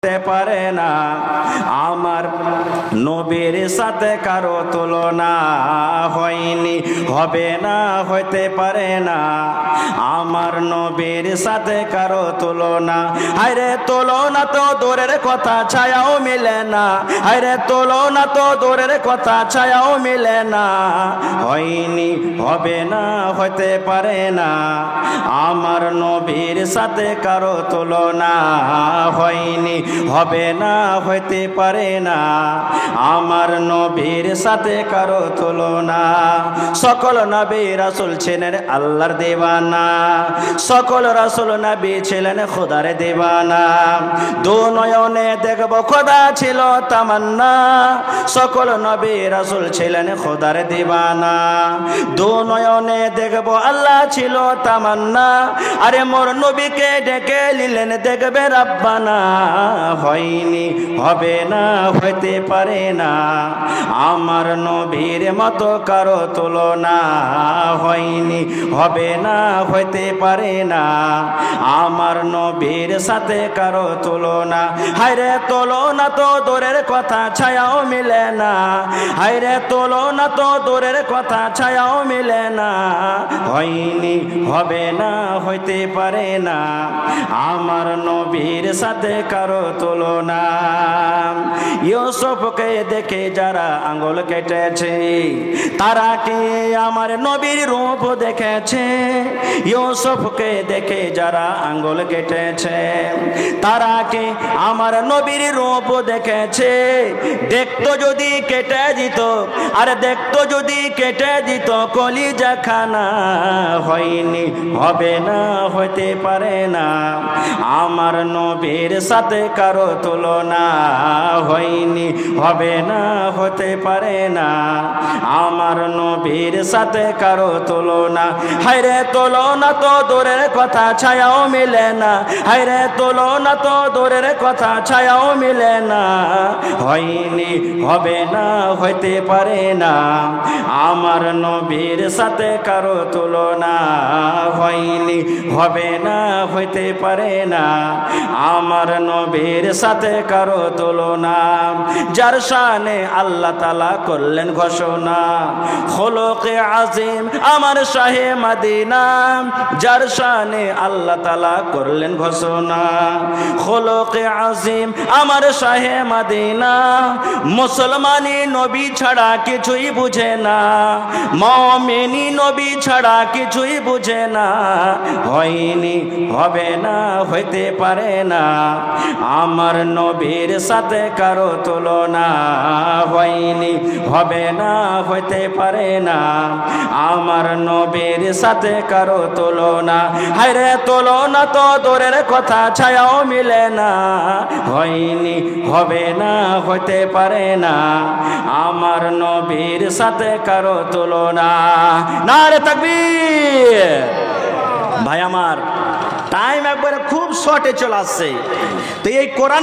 পারে না। আমার নবীর সাথে কারো তুলনা হয়নি, হবে না, হইতে পারে না। আমার নবীর সাথে কারো তুলনা, হায়রে তুলনা তো দূরের কথা, ছায়াও মিলে না। হায়রে তুলনা তো দূরের কথা, ছায়াও মিলে না। হয়নি, হবে না, হইতে পারে না। আমার নবীর সাথে কারো তুলনা হয়নি, হবে না, হইতে পারে না। আমার নবীর সাথে কারো তুলনা। সকল নবী রাসূল ছিলেন আল্লাহর দিওয়ানা, সকল রাসূল নবী ছিলেন খোদার দিওয়ানা। দু নয়নে দেখব খোদা ছিল তামান্না, সকল নবী রাসূল ছিলেন খোদার দিওয়ানা। দু নয়নে দেখব আল্লাহ ছিল তামান্না, আরে মোর নবীকে ডেকে নিলেন দেখবে রাব্বানা। হয়নি, হবে না, হইতে পারে না। আমার নবীর মতো কারো তুলনা হয়নি, হবে না, হইতে পারে না। আমার নবীর সাথে কারো তুলনা, হায়রে তুলনা তো দূরের কথা, ছায়াও মিলে না। হায়রে তুলনা তো দূরের কথা, ছায়াও মিলে না। হয়নি, হবে না, হইতে পারে না। আমার নবীর সাথে কারো তুলনা। ইউসুফকে দেখে যারা আঙ্গুল কেটেছে, তারা কি আমার নবীর রূপ দেখেছে? ইউসুফকে দেখে যারা আঙ্গুল কেটেছে, তারা কি আমার নবীর রূপ দেখেছে? দেখতো যদি কেটে দিত, আরে দেখতো যদি কেটে দিত কলিজা খানা। হয়নি, হবে না, হইতে পারে না। আমার নবীর সাথে কারো তুলনা হয়নি, হবে না, হতে পারে না। আমার নবীর সাথে কারো তুলনা, হায়রে তুলনা তো দূরের কথা, ছায়াও মিলে না। হায়রে তুলনা তো দূরের কথা, ছায়াও মিলে না। হয়নি, হবে না, হইতে পারে না। আমার নবীর সাথে কারো তুলনা হয়নি, হবে না, হইতে পারে না। আমার নবীর সাথে কারো তুলনা। যার শানে আল্লাহ তাআলা করলেন ঘোষণা, খুলুকে আজিম আমার শাহে মদিনা। যার শানে আল্লাহ তাআলা করলেন ঘোষণা, খুলুকে আজিম আমার শাহে মদিনা। মুসলমানি নবী ছাড়া কিছুই বুঝে না, মুমিনি নবী ছাড়া কিছুই বুঝে না। হয়নি, হবে না, হইতে পারে না। আমার নবীর সাথে কারো তুলনা হয়নি, হবে না, হইতে পারে না। আমার নবীর সাথে কারো তুলনা, হায়রে তুলনা তো দূরের কথা, ছায়াও মিলে না। হয়নি, হবে না, হইতে পারে না। আমার নবীর সাথে কারো তুলনা। নারে তাকবীর। ভাই আমার টাইম একবারে খুব শর্টে চলে আসছে, তো এই কোরআন